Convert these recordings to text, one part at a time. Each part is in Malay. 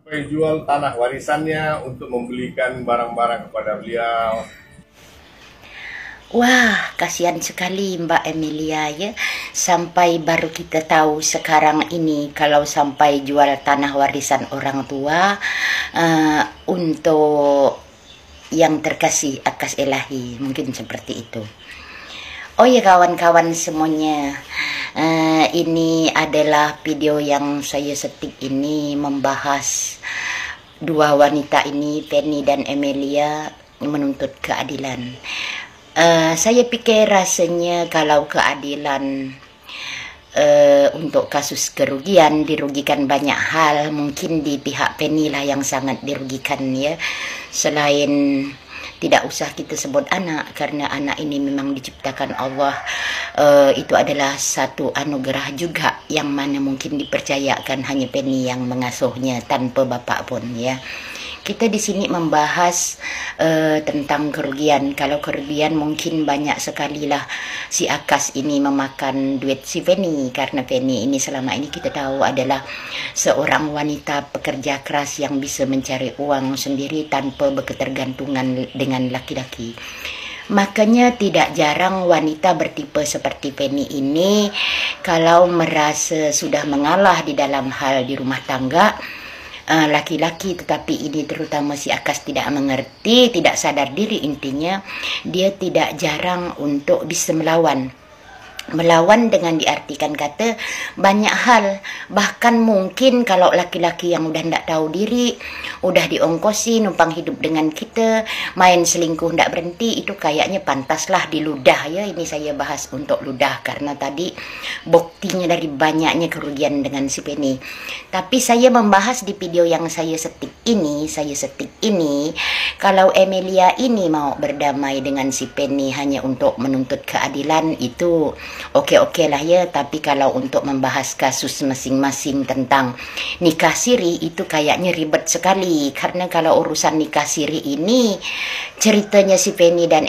Sampai jual tanah warisannya untuk membelikan barang-barang kepada beliau. Wah, kasihan sekali Mbak Emilia ya. Sampai baru kita tahu sekarang ini kalau sampai jual tanah warisan orang tua untuk yang terkasih akas ilahi, mungkin seperti itu. Oh ya kawan-kawan semuanya, ini adalah video yang saya setik ini membahas dua wanita ini, Penny dan Emilia, menuntut keadilan. Saya pikir rasanya kalau keadilan untuk kasus kerugian, dirugikan banyak hal, mungkin di pihak Penny lah yang sangat dirugikan ya. Selain tidak usah kita sebut anak, karena anak ini memang diciptakan Allah, itu adalah satu anugerah juga yang mana mungkin dipercayakan hanya Penny yang mengasuhnya tanpa bapak pun ya. Kita di sini membahas tentang kerugian. Kalau kerugian mungkin banyak sekali lah si Akas ini memakan duit si Penny, karena Penny ini selama ini kita tahu adalah seorang wanita pekerja keras yang bisa mencari uang sendiri tanpa berketergantungan dengan laki-laki. Makanya tidak jarang wanita bertipe seperti Penny ini kalau merasa sudah mengalah di dalam hal di rumah tangga, laki-laki, tetapi ini terutama si Akas tidak mengerti, tidak sadar diri, intinya dia tidak jarang untuk bisa melawan. Melawan dengan diartikan kata banyak hal, bahkan mungkin kalau laki-laki yang udah tidak tahu diri, udah diongkosi numpang hidup dengan kita, main selingkuh tidak berhenti, itu kayaknya pantaslah diludah ya. Ini saya bahas untuk ludah karena tadi buktinya dari banyaknya kerugian dengan si Penny. Tapi saya membahas di video yang saya setik ini, kalau Emilia ini mau berdamai dengan si Penny hanya untuk menuntut keadilan, itu oke-oke lah ya. Tapi kalau untuk membahas kasus masing-masing tentang nikah siri, itu kayaknya ribet sekali. Karena kalau urusan nikah siri ini, ceritanya si Penny dan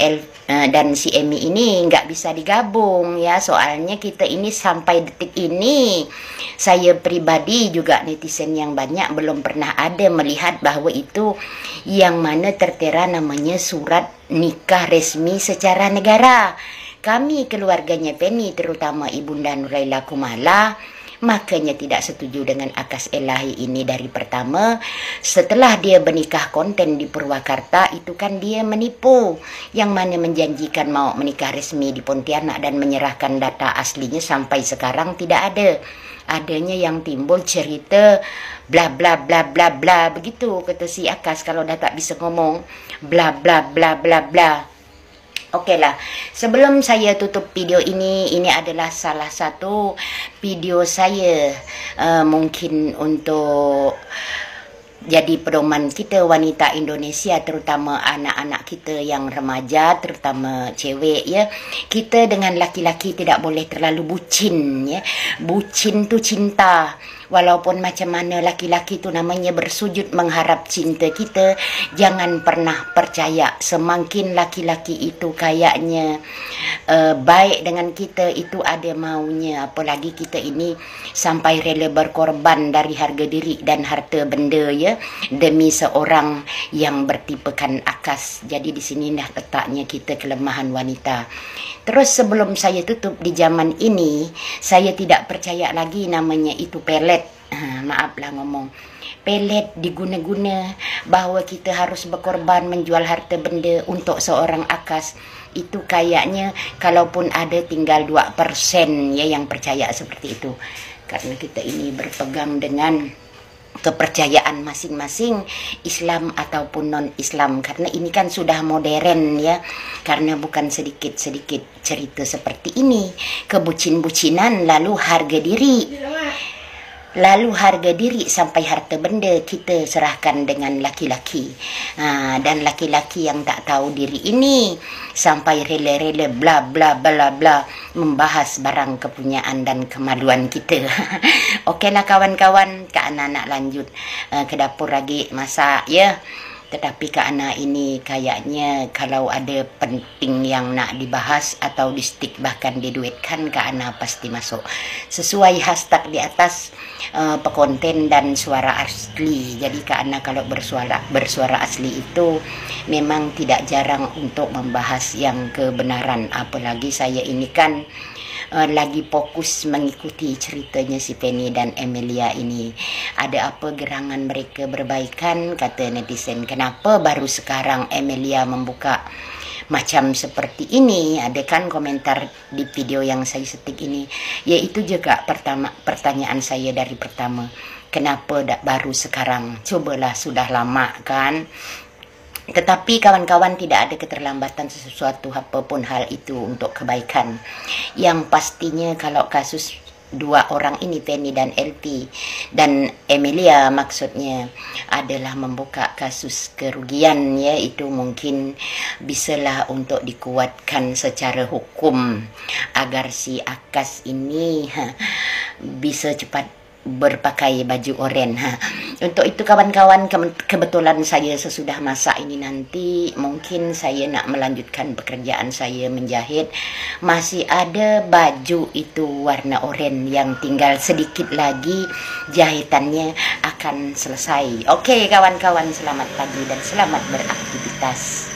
si Emi ini nggak bisa digabung ya. Soalnya kita ini sampai detik ini, saya pribadi juga netizen yang banyak belum pernah ada melihat bahwa itu yang mana tertera namanya surat nikah resmi secara negara. Kami keluarganya Penny, terutama Ibunda Nuraila Kumala, makanya tidak setuju dengan Akas Elahi ini dari pertama. Setelah dia bernikah konten di Purwakarta, itu kan dia menipu, yang mana menjanjikan mau menikah resmi di Pontianak dan menyerahkan data aslinya sampai sekarang tidak ada. Adanya yang timbul cerita bla bla bla bla bla, begitu kata si Akas kalau dah tak bisa ngomong, bla bla bla bla bla. Oke lah, sebelum saya tutup video ini adalah salah satu video saya mungkin untuk jadi pedoman kita wanita Indonesia, terutama anak-anak kita yang remaja, terutama cewek ya. Kita dengan laki-laki tidak boleh terlalu bucin ya. Bucin tu cinta. Walaupun macam mana laki-laki tu namanya bersujud mengharap cinta kita, jangan pernah percaya semakin laki-laki itu kayaknya baik dengan kita, itu ada maunya. Apalagi kita ini sampai rela berkorban dari harga diri dan harta benda ya, demi seorang yang bertipekan Akas. Jadi di sini dah letaknya kita kelemahan wanita. Terus sebelum saya tutup, di zaman ini saya tidak percaya lagi namanya itu pelet. Maaflah ngomong, pelet diguna-guna bahwa kita harus berkorban menjual harta benda untuk seorang Akas. Itu kayaknya kalaupun ada tinggal 2% ya yang percaya seperti itu. Karena kita ini berpegang dengan kepercayaan masing-masing, Islam ataupun non-Islam. Karena ini kan sudah modern ya. Karena bukan sedikit-sedikit cerita seperti ini, kebucin-bucinan, lalu harga diri. Lalu harga diri sampai harta benda kita serahkan dengan laki-laki. Dan laki-laki yang tak tahu diri ini sampai rela-rela bla bla bla bla membahas barang kepunyaan dan kemaluan kita. Okeylah kawan-kawan, ke anak-anak lanjut ke dapur lagi masak ya. Tetapi karena ini kayaknya kalau ada penting yang nak dibahas atau di stick bahkan diduitkan, karena pasti masuk sesuai hashtag di atas pekonten dan suara asli. Jadi karena kalau bersuara asli itu memang tidak jarang untuk membahas yang kebenaran, apalagi saya ini kan lagi fokus mengikuti ceritanya si Penny dan Emilia ini. Ada apa gerangan mereka berbaikan, kata netizen. Kenapa baru sekarang Emilia membuka macam seperti ini? Ada kan komentar di video yang saya setik ini. Yaitu juga pertanyaan saya dari pertama. Kenapa baru sekarang? Cobalah, sudah lama kan? Tetapi kawan-kawan, tidak ada keterlambatan sesuatu apapun hal itu untuk kebaikan. Yang pastinya kalau kasus dua orang ini, Penny dan LP dan Emilia maksudnya, adalah membuka kasus kerugian, ya, itu mungkin bisalah untuk dikuatkan secara hukum agar si Akas ini bisa cepat berpakai baju oranye. Untuk itu kawan-kawan, kebetulan saya sesudah masak ini nanti mungkin saya nak melanjutkan pekerjaan saya menjahit. Masih ada baju itu warna oranye yang tinggal sedikit lagi jahitannya akan selesai. Oke kawan-kawan, selamat pagi dan selamat beraktivitas.